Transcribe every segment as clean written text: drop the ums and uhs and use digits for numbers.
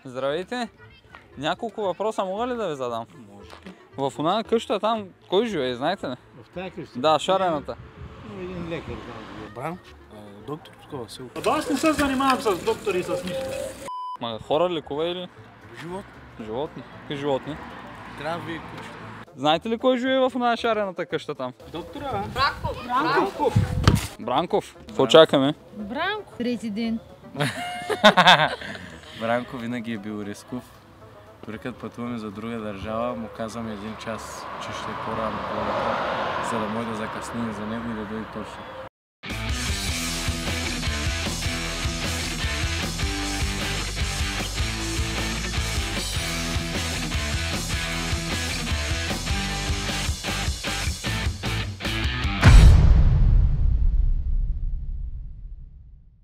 Здравейте! Няколко въпроса мога ли да ви задам? Може. В една къща там кой живее, знаете ли? В тази къща? Да, шарената. Един лекар. Бран? Доктор такова село. Аз не се занимавам с доктори и с нищо. Хора лекува или? Живот. Животни? Какви животни? Крави и кучета. Знаете ли кой живее в една шарената къща там? Доктора? Бранков. Какво чакаме? Бранко. Трети ден. Бранко винаги е бил рисков. Дори като пътуваме за друга държава, му казваме един час, че ще е по-рано полета, за да може да закъснем за него и да дойде точно.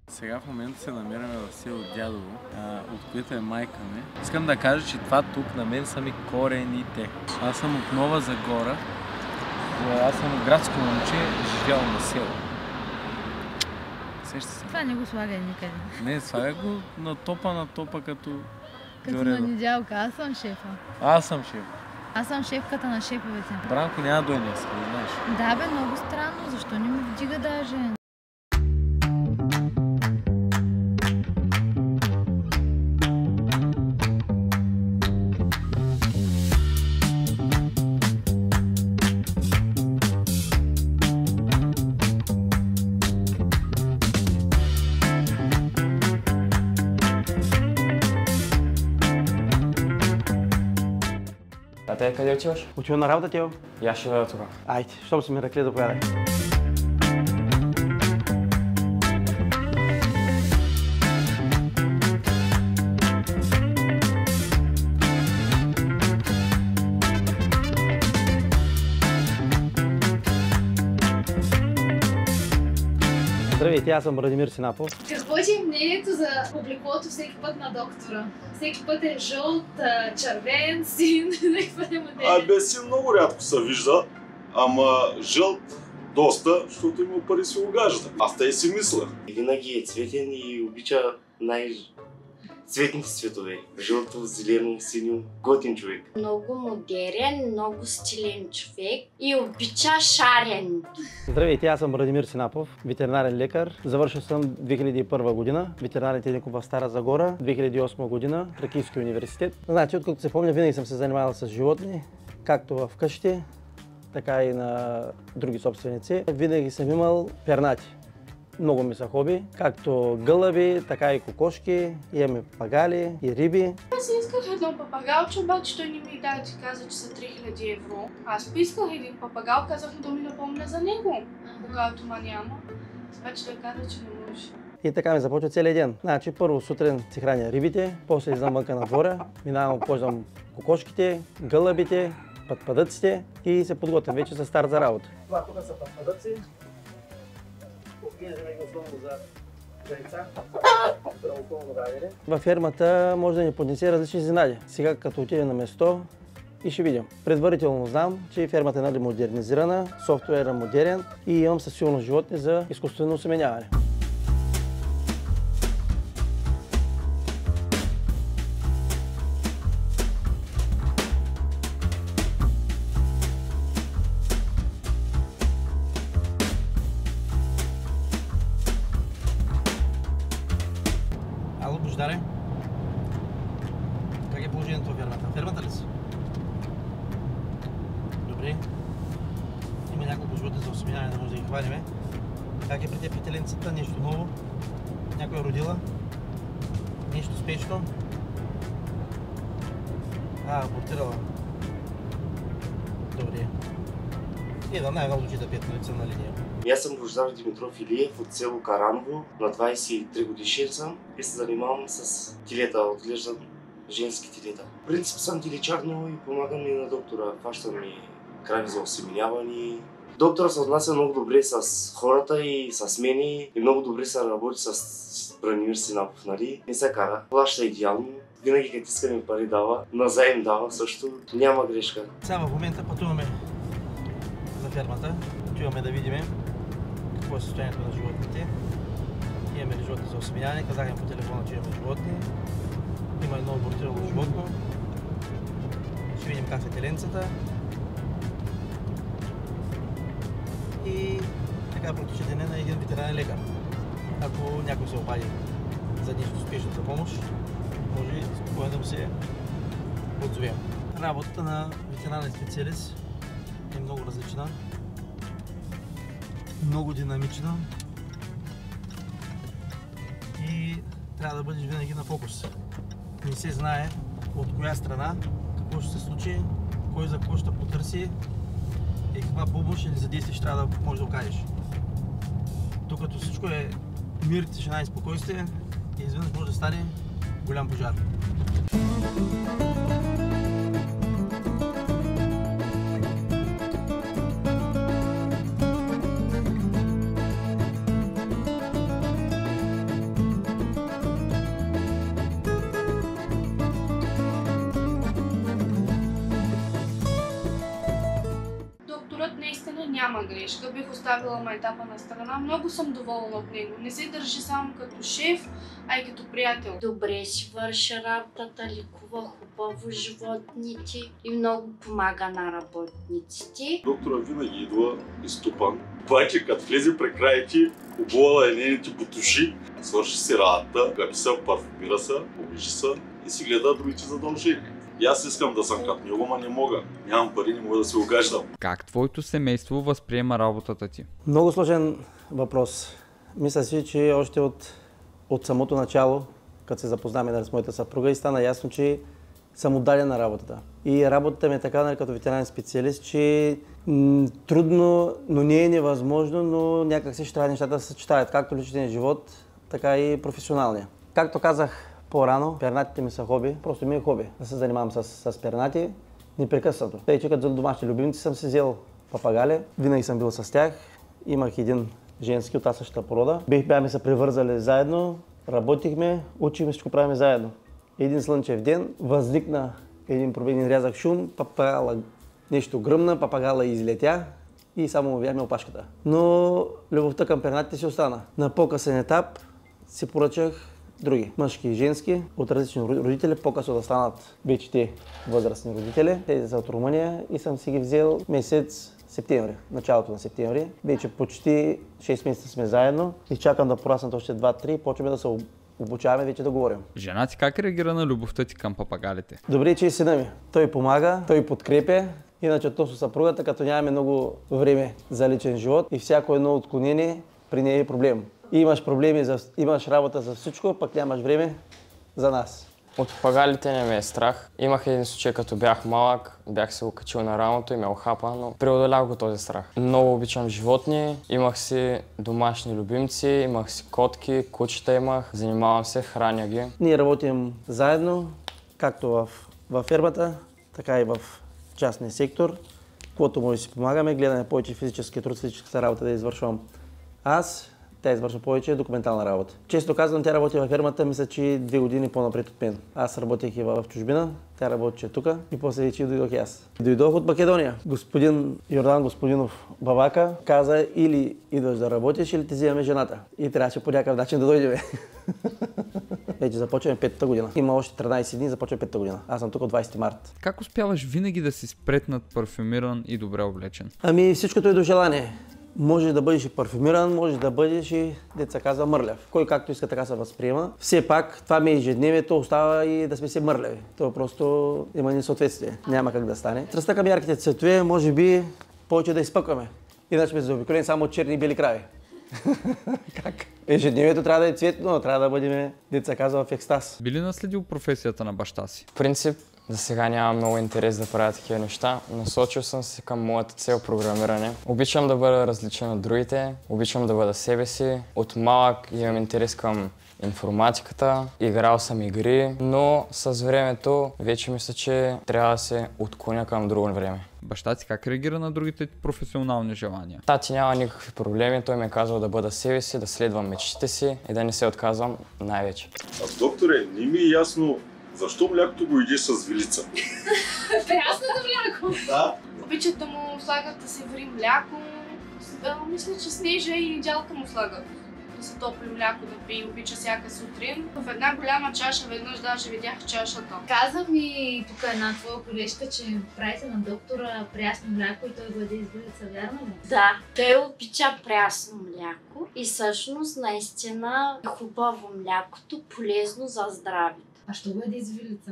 Сега в момента се намираме в село Дядово, от което е майка ми. Искам да кажа, че това тук на мен са ми корените. Аз съм от Нова Загора. Аз съм градско момче, живял на село. Сеща се? Това не го слагай никъде. Не, слагай го на топа като Като на недялка. Аз съм шефа. Аз съм шеф. Аз съм шефката на шефовете. Бранко няма дойде днес, не знаеш. Да бе, много странно. Защо не ми вдига даже? А те къде отиваш? Отивам на работа, Тео. И аз ще дойда тук. Айде, щом си ми ръкли да поядай. Здравейте, аз съм Радимир Синапов. Какво ти е мнението за облеклото всеки път на доктора? Всеки път е жълт, червен, син, някаква модели. Абе си много рядко се вижда, ама жълт доста, защото има пари си огажда. Аз те и си мисля. Винаги е цветен и обича най-цветните цветове. Жълто, зелено, синьо. Готин човек. Много модерен, много стилен човек и обича шарен. Здравейте, аз съм Радимир Синапов, ветеринарен лекар. Завършил съм 2001 година, ветеринарен техникум в Стара Загора, 2008 година, Тракийски университет. Значи, откакто се помня, винаги съм се занимавал с животни, както в къщи, така и на други собственици. Винаги съм имал пернати. Много ми са хоби, както гълъби, така и кокошки, имаме папагали и риби. Аз исках едно папагалче, обаче той не ми даде, ти каза, че са 3000 евро. Аз поисках един папагал, казах да ми напомня за него, когато ма няма. Обаче той каза, че не може. И така ми започва целият ден. Значи първо сутрин си храня рибите, после излизам вънка на двора, минавам, обхождам кокошките, гълъбите, пъдпъдъците и се подготвям вече за старт за работа. Това тук са пъдпъдъци. Във фермата може да ни поднесе различни изненади. Сега като отидем на место и ще видим. Предварително знам, че фермата е модернизирана, софтуерът е модерен и имам със сигурност животни за изкуствено осеменяване. Ало, Бождаре. Как е положението във фермата? Фермата ли си? Добре. Има няколко животни за осеменяване, не може да ги хванеме. Как е при теб петеленцата? Нещо ново? Някой е родила? Нещо спешно? Абортирала. Добре. Идвам най-много да 5 минути на линия. Аз съм Бождар Димитров Илиев от село Караново. На 23 годишен съм и се занимавам с телета, отглеждам женски телета. В принцип съм телечар, но и помагам и на доктора. Фащам ми крави за осеменяване. Доктора се отнася много добре с хората и с мене и много добре се работи с Радимир Синапов, нали? Не се кара, плаща идеално. Винаги като искаме пари дава, назаем дава също, няма грешка. Сега в момента пътуваме за фермата, отиваме да видим какво е състоянието на животните. Имаме ли животни за осеменяване, казахме по телефона, че имаме животни. Има едно оборудване Ботко. Ще видим как е теленцата. И така протича деня на един ветеринарен лекар. Ако някой се обади за нещо спешно за помощ, може спокойно да му се отзовем. Работата на ветеринарен специалист е много различна, много динамична и трябва да бъдеш винаги на фокус. Не се знае от коя страна, какво ще се случи, кой за какво ще потърси и каква помощ или задействие ще трябва да можеш да окажеш. Докато всичко е мир, тишина и спокойствие, и изведнъж може да стане голям пожар. Докторът наистина няма грешка, бих оставила майтапа на страна. Много съм доволна от него. Не се държи само като шеф, а и като приятел. Добре си върши работата, лекува хубаво животните и много помага на работниците. Доктора винаги идва изтупан. Обаче, като влезе при края ти, обувала е нейните бутуши, свърши си работата, гъби се, парфумира се, обижи се и си гледа другите задължения. И аз искам да съм като него, ма не мога. Нямам пари, не мога да се огаждам. Как твоето семейство възприема работата ти? Много сложен въпрос. Мисля си, че още от самото начало, като се запознаме с моята съпруга, и стана ясно, че съм отдаден на работата. И работата ми е така, като ветеринарен специалист, че трудно, но не е невъзможно, но някак си ще трябва нещата да се съчетаят, както личния живот, така и професионалния. Както казах по-рано, пернатите ми са хоби, просто ми е хоби да се занимавам с пернати непрекъснато. Тъй, че като за домашни любимци съм си взел папагали, винаги съм бил с тях. Имах един женски от същата порода. Бяхме се привързали заедно, работихме, учихме, всичко правим заедно. Един слънчев ден възникна един проблем, рязах шум, папагала нещо гръмна, папагала излетя и само му видяхме опашката. Но любовта към пернатите си остана. На по-късен етап си поръчах други, мъжки и женски, от различни родители, по-късно да станат вече те възрастни родители. Тези са от Румъния и съм си ги взел месец септември, началото на септември. Вече почти 6 месеца сме заедно и чакам да пораснат още 2-3, почваме да се обучаваме вече да говорим. Жена ти как реагира на любовта ти към папагалите? Добре, че и сина ми. Той помага, той подкрепя. Иначе относно съпругата, като нямаме много време за личен живот и всяко едно отклонение при нея е проблем. Имаш проблеми, имаш работа за всичко, пък нямаш време за нас. От папагалите не ме е страх. Имах един случай, като бях малък, бях се окачил на рамото и ме охапа, но преодолях го този страх. Много обичам животни, имах си домашни любимци, имах си котки, кучета имах, занимавам се, храня ги. Ние работим заедно, както във фермата, така и в частния сектор. Каквото може да си помагаме, гледаме повече физически труд, физическата работа да извършвам аз. Тя извършва повече документална работа. Често казвам, тя работи във фермата, мисля, че 2 години по-напред от мен. Аз работех и в чужбина, тя работеше тук и после вече дойдох и аз. Дойдох от Македония. Господин Йордан Господинов Бабака каза, или идваш да работиш, или ти взимаме жената. И трябваше по някакъв начин да дойдем. Вече започваме 5-та година. Има още 13 дни, започваме 5-та година. Аз съм тук от 20 март. Как успяваш винаги да си спретнат, парфюмиран и добре облечен? Ами всичкото е до желание. Може да бъдеш и парфюмиран, може да бъдеш и, деца казва, мърляв. Кой както иска, така се възприема. Все пак, това ми е ежедневието, остава и да сме си мърляви. Това просто има несъответствие. Няма как да стане. Страстта към ярките цветове, може би повече да изпъкваме. Иначе сме заобиколени само от черни и бели крави. Как? Ежедневието трябва да е цветно, но трябва да бъдем, деца казва, в екстаз. Би ли наследил професията на баща си? В принцип, за сега нямам много интерес да правя такива неща. Насочил съм се към моята цел програмиране. Обичам да бъда различен от другите, обичам да бъда себе си. От малък имам интерес към информатиката, играл съм игри, но с времето вече мисля, че трябва да се отклоня към друго време. Баща ти как реагира на другите професионални желания? Тати няма никакви проблеми, той ми е казал да бъда себе си, да следвам мечтите си и да не се отказвам най-вече. А докторе, не ми е ясно защо млякото го идеш с вилица? Прясното мляко! Да. Обичат да му слагат да се вари мляко. Мисля, че снежа или дялка му слагат. да се топли мляко да пие, обича всяка сутрин. В една голяма чаша веднъж даже видях чашата. Каза ми тук една твоя колежка, че правите на доктора прясно мляко и той го яде избилица, вярно ли? Да, той обича прясно мляко и всъщност наистина е хубаво млякото, полезно за здравето. А що го яде избилица?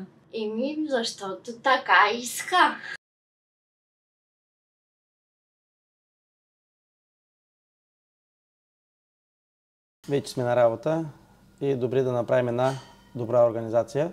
Защото така иска. Вече сме на работа и е добре да направим една добра организация.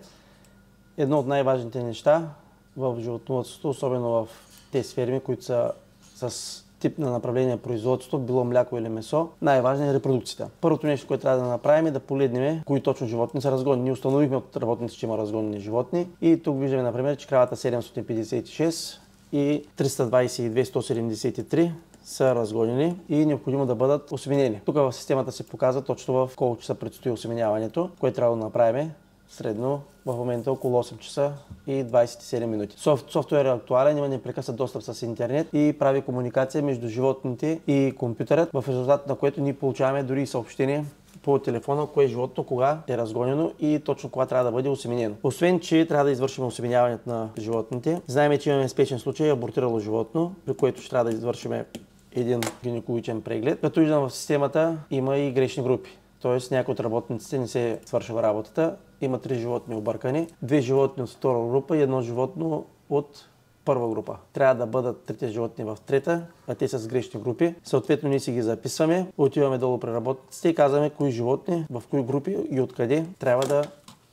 Едно от най-важните неща в животновъдството, особено в тези ферми, които са с тип на направление производство, било мляко или месо, най-важна е репродукцията. Първото нещо, което трябва да направим е да погледнем кои точно животни са разгонни. Ние установихме от работници, че има разгонни животни и тук виждаме, например, че кравата 756 и 322-173 са разгонени и е необходимо да бъдат осеменени. Тук в системата се показва точно в колко часа предстои осеменяването, което трябва да направим средно в момента около 8 часа и 27 минути. Софтуерът е актуален, има непрекъснат достъп с интернет и прави комуникация между животните и компютърът, в резултат на което ние получаваме дори и съобщение по телефона, кое животно, кога е разгонено и точно кога трябва да бъде осеменено. Освен, че трябва да извършим осеменяването на животните, знаем, че имаме спешен случай, абортирало животно, при което ще трябва да извършим един гинекологичен преглед. Като виждам в системата има и грешни групи. Т.е. някои от работниците не се свършва работата. Има 3 животни объркани, 2 животни от втора група и 1 животно от първа група. Трябва да бъдат 3 животни в трета, а те са с грешни групи. Съответно ние си ги записваме, отиваме долу при работниците и казваме кои животни, в кои групи и откъде трябва да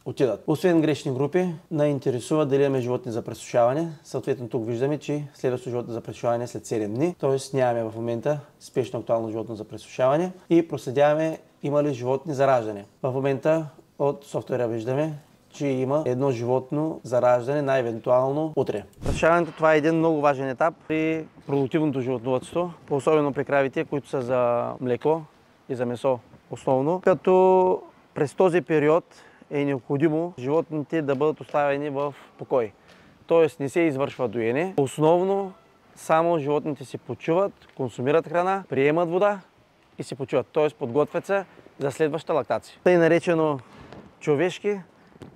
отидат. Освен грешни групи, ни интересува дали имаме животни за пресушаване. Съответно тук виждаме, че следващото животно за пресушаване е след 7 дни, т.е. нямаме в момента спешно актуално животно за пресушаване и проследяваме има ли животни за раждане. В момента от софтуера виждаме, че има едно животно за раждане най-евентуално утре. Пресушаването това е един много важен етап при продуктивното животновъдство, особено при кравите, които са за млеко и за месо основно, като през този период е необходимо животните да бъдат оставени в покой. Тоест не се извършва доене. Основно само животните си почиват, консумират храна, приемат вода и си почиват. Тоест подготвят се за следваща лактация. Тъй наречено човешки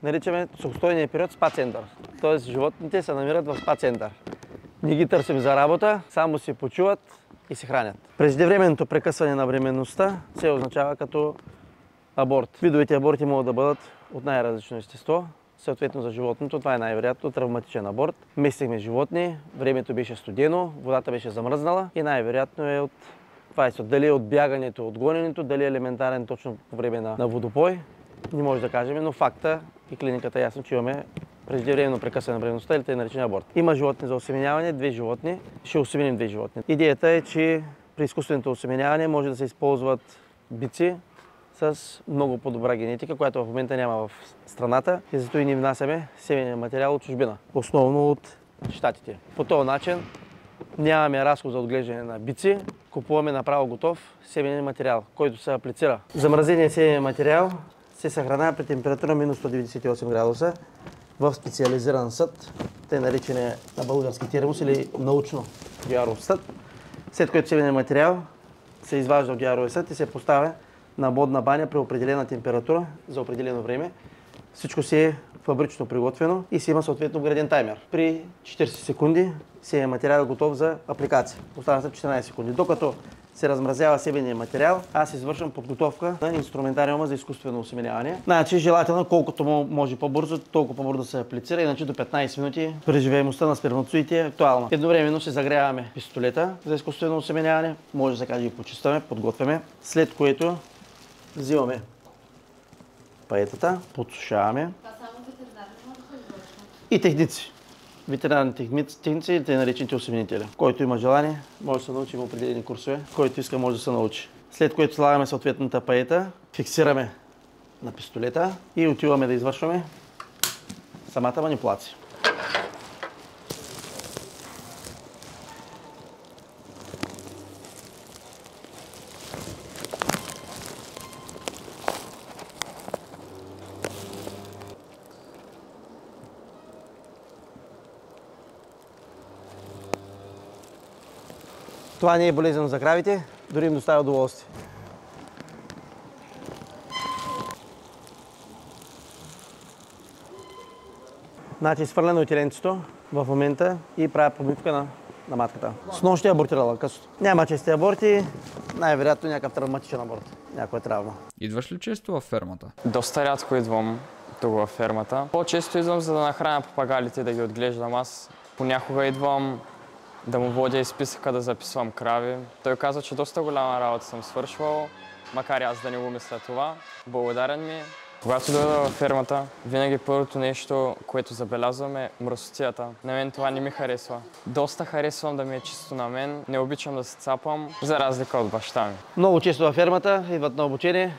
наричаме сухостойния период спа център. Тоест животните се намират в спа център. Не ги търсим за работа, само си почиват и се хранят. Преждевременното прекъсване на бременността се означава като аборт. Видовете аборти могат да бъдат от най-различно естество. Съответно за животното това е най-вероятно травматичен аборт. Местихме животни, времето беше студено, водата беше замръзнала и най-вероятно е от това е дали е от бягането, от гоненето, дали е елементарен точно по време на водопой. Не може да кажем, но факта и клиниката е ясно, че имаме преждевременно прекъсване на бременността или тъй наречен аборт. Има животни за осеменяване, 2 животни. Ще осеменим 2 животни. Идеята е, че при изкуственото осеменяване може да се използват бици с много по-добра генетика, която в момента няма в страната и зато и ни внасяме семенен материал от чужбина, основно от Щатите. По този начин нямаме разход за отглеждане на бици, купуваме направо готов семенен материал, който се аплицира. Замразеният семенен материал се съхранява при температура минус 198 градуса в специализиран съд, тъй наречен на български термос или научно диаров съд, след което семенен материал се изважда от диаровия съд и се поставя на водна баня при определена температура за определено време. Всичко си е фабрично приготвено и си има съответно вграден таймер. При 40 секунди семенен материал е готов за апликация. Остава се 14 секунди. Докато се размразява семенния материал, аз извършвам подготовка на инструментариума за изкуствено осеменяване. Значи желателно колкото може по-бързо, толкова по-бързо да се аплицира, иначе до 15 минути преживеемостта на сперматозоидите е актуална. Едновременно се загряваме пистолета за изкуствено осеменяване, може да се каже и почистваме, подготвяме, след което взимаме паетата, подсушаваме и техници. Ветеринарни техници или тъй наречените осеменители. Който има желание, може да се научи в определени курсове. Който иска, може да се научи. След което слагаме съответната паета, фиксираме на пистолета и отиваме да извършваме самата манипулация. Това не е болезнено за кравите, дори им доставя удоволствие. Значи свърлено е теленцето в момента и правя помивка на матката. С нощи абортирала късно. Няма чести аборти, най-вероятно някакъв травматичен аборт. Някоя травма. Идваш ли често във фермата? Доста рядко идвам тук във фермата. По-често идвам, за да нахраня папагалите, да ги отглеждам аз. Понякога идвам да му водя изписъка, да записвам крави. Той казва, че доста голяма работа съм свършвал, макар и аз да не го мисля това. Благодарен ми. Когато дойда във фермата, винаги първото нещо, което забелязвам е мръсотията. На мен това не ми харесва. Доста харесвам да ми е чисто на мен, не обичам да се цапам, за разлика от баща ми. Много често във фермата идват на обучение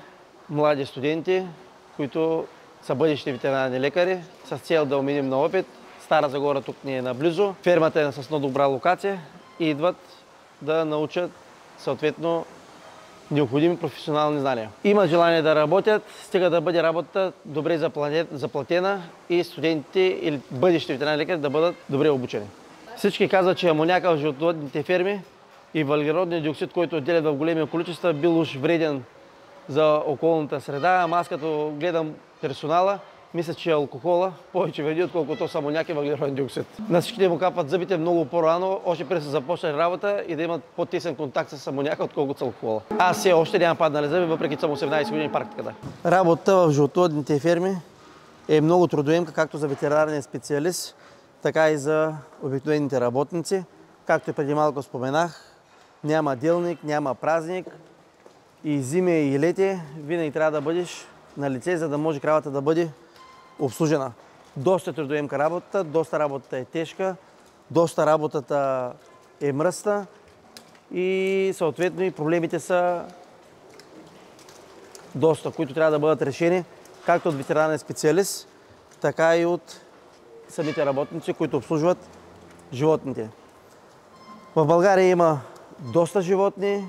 млади студенти, които са бъдещи ветеринарни лекари, с цел да уминем на опит. Стара Загора тук ни е наблизо. Фермата е с много добра локация и идват да научат съответно необходими професионални знания. Имат желание да работят, стига да бъде работата добре заплатена и студентите или бъдещи ветеринарни лекари да бъдат добре обучени. Всички казват, че амоняка в животновъдните ферми и въглеродния диоксид, който отделят в големи количества, бил уж вреден за околната среда, ама аз като гледам персонала, мисля, че алкохола повече вреди, отколкото са амоняк и въглероден диоксид. На всичките му капват зъбите много по-рано, още преди да започнат работа и да имат по-тесен контакт с амоняка, отколкото с алкохола. Аз все още нямам паднали зъби, въпреки че съм 18 години практиката. Работата в животновъдните ферми е много трудоемка, както за ветеринарния специалист, така и за обикновените работници. Както и преди малко споменах, няма делник, няма празник. И зиме и лете винаги трябва да бъдеш на лице, за да може кравата да бъде обслужена. Доста трудоемка работата, доста работата е тежка, доста работата е мръсна и съответно и проблемите са доста, които трябва да бъдат решени както от ветеринарен специалист, така и от самите работници, които обслужват животните. В България има доста животни,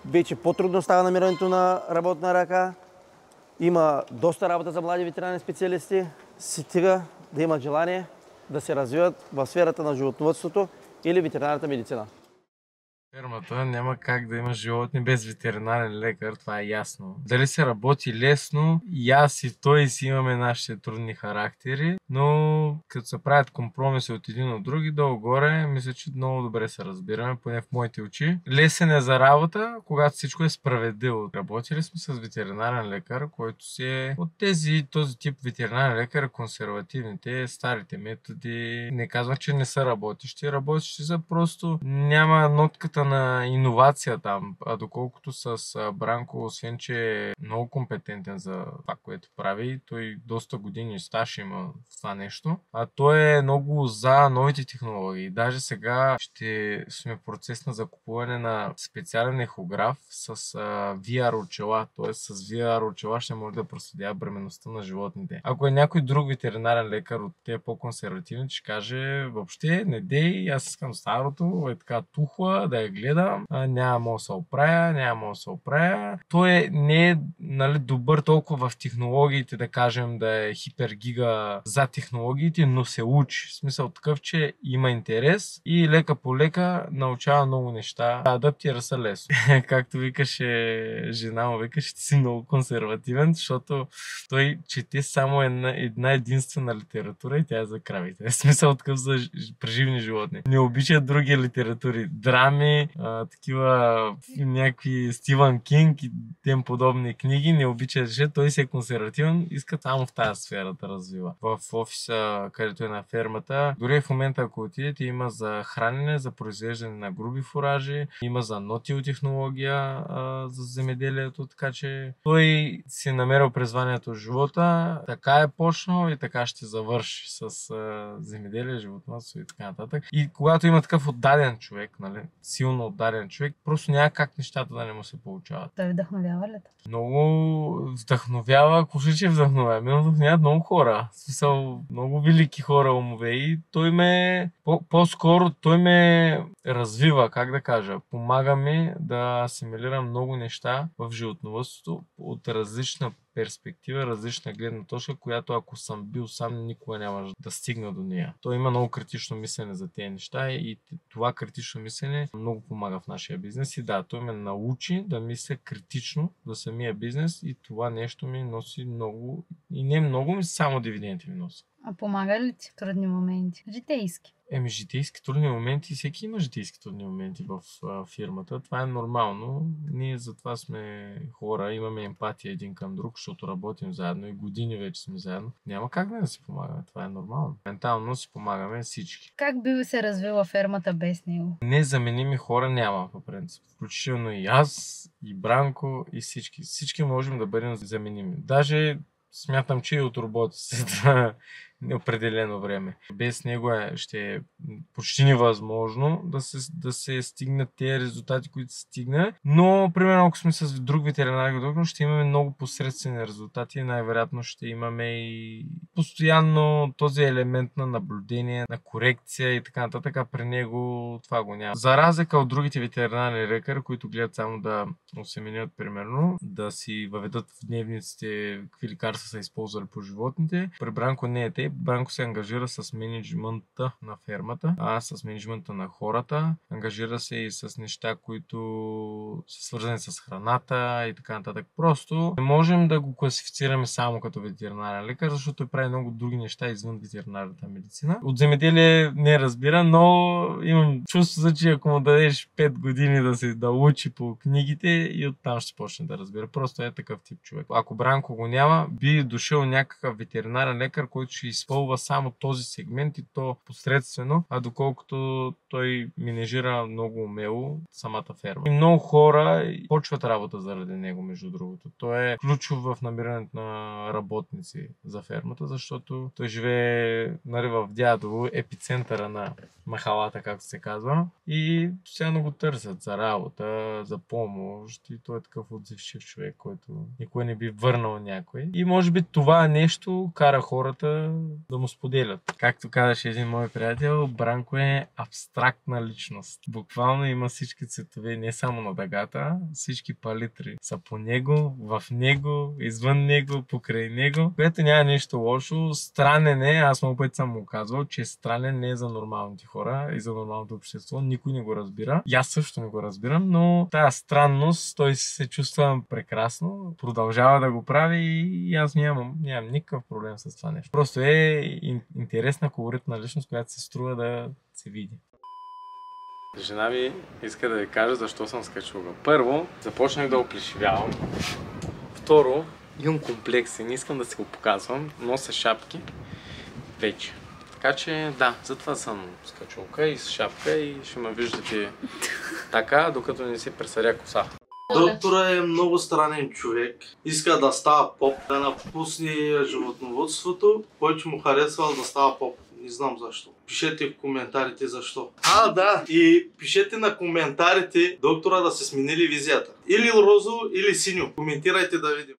вече по-трудно става намирането на работна ръка. Има доста работа за млади ветеринарни специалисти. Стига да имат желание да се развиват в сферата на животновъдството или ветеринарната медицина. Фермата няма как да има животни без ветеринарен лекар, това е ясно. Дали се работи лесно, и аз и той си имаме нашите трудни характери, но като се правят компромиси от един от други, долу-горе, мисля, че много добре се разбираме, поне в моите очи. Лесен е за работа, когато всичко е справедливо. Работили сме с ветеринарен лекар, който си е от този тип ветеринарен лекар, консервативните, старите методи. Не казвам, че не са работещи, работещи са, просто няма нотката на иновация там, а доколкото с Бранко, освен че е много компетентен за това, което прави, той доста години стаж има в това нещо, а той е много за новите технологии. Даже сега ще сме в процес на закупуване на специален ехограф с VR очила, т.е. с VR очила ще може да проследява бременността на животните. Ако е някой друг ветеринарен лекар от те по-консервативни, ще каже въобще не дей, аз искам старото, е така тухла, да я гледам, няма да се оправя. Той не е добър толкова в технологиите, да кажем, да е хипергига за технологиите, но се учи. В смисъл такъв, че има интерес и лека по лека научава много неща. Адаптира се лесно. Както викаше жена му, викаше, ти си много консервативен, защото той чете само една единствена литература и тя е за кравите. В смисъл такъв за преживни животни. Не обича други литератури. Драми, такива някакви Стивън Кинг и тем подобни книги, не обича, че той си е консервативен, иска само в тази сфера да развива. В офиса, където е на фермата, дори в момента, ако отидете, има за хранене, за произвеждане на груби фуражи, има за нотиотехнология за земеделието, така че той си намерил призванието в живота, така е почнал и така ще завърши с земеделие, животновъдство и така нататък. И когато има такъв отдаден човек, силно отдаден човек, просто няма как нещата да не му се получават. Той вдъхновява ли? Много вдъхновява, ако ще вдъхновява. Ме вдъхновяват много хора. В смисъл, много велики хора умове и той ме, по-скоро той ме развива, как да кажа. Помага ми да асимилирам много неща в животновъдството от различна перспектива, различна гледна точка, която ако съм бил сам, никога няма да стигна до нея. Той има много критично мислене за тези неща и това критично мислене много помага в нашия бизнес. И да, той ме научи да мисля критично за самия бизнес и това нещо ми носи много, и не много, ми само дивиденти ми носи. А помага ли ти в трудни моменти? Житейски. Житейски трудни моменти, всеки има житейски трудни моменти в фирмата. Това е нормално. Ние затова сме хора, имаме емпатия един към друг, защото работим заедно и години вече сме заедно. Няма как да си помагаме, това е нормално. Ментално си помагаме всички. Как би се развила фермата без него? Незаменими хора няма, по принцип. Включително и аз, и Бранко, и всички. Всички можем да бъдем заменими. Даже смятам, че и от роботи след определено време. Без него ще е почти невъзможно да се стигнат тези резултати, които се стигна. Но, примерно, ако сме с друг ветеринарен доктор, ще имаме много посредствени резултати и най-вероятно ще имаме и постоянно този елемент на наблюдение, на корекция и така нататък, а при него това го няма. За разлика от другите ветеринарни лекари, които гледат само да осеменят, примерно, да си въведат в дневниците какви лекарства са използвали по животните, при Бранко не е те. Бранко се ангажира с менеджмента на фермата, с менеджмента на хората. Ангажира се и с неща, които са свързани с храната и така нататък. Просто не можем да го класифицираме само като ветеринарен лекар, защото той прави много други неща извън ветеринарната медицина. От земеделие не разбира, но имам чувство, че ако му дадеш 5 години да учи по книгите и оттам ще почне да разбира. Просто е такъв тип човек. Ако Бранко го няма, би дошъл някакъв ветеринарен лекар, който ще изпълва само този сегмент и то посредствено, а доколкото той менежира много умело самата ферма. И много хора почват работа заради него, между другото. Той е ключов в намирането на работници за фермата, защото той живее в Дядово, епицентъра на махалата, както се казва. И постоянно го търсят за работа, за помощ. И той е такъв отзивчив човек, който никой не би върнал някой. И може би това нещо кара хората да му споделят. Както казаше един мой приятел, Бранко е абстрактна личност. Буквално има всички цветове, не само на дъгата, всички палитри са по него, в него, извън него, покрай него, което няма нещо лошо. Странен е, аз много пъти съм му казвал, че странен не е за нормалните хора и за нормалното общество. Никой не го разбира. И аз също не го разбирам, но тая странност, той се чувства прекрасно, продължава да го прави и аз нямам никакъв проблем с това нещо. Просто е интересна, колоритна личност, която се струва да се види. Жена ми иска да ви кажа защо съм скачуга. Първо, започнах да оплешивявам. Второ, имам комплекси, не искам да се го показвам, нося шапки вече. Така че да, затова съм с качулка и с шапка и ще ме виждате така, докато не се пресаря коса. Доктора е много странен човек. Иска да става поп, да напусне животновъдството, който му харесвал да става поп. Не знам защо. Пишете в коментарите защо. Да, и пишете на коментарите доктора да се сменили визията. Или розово, или синьо. Коментирайте да видим.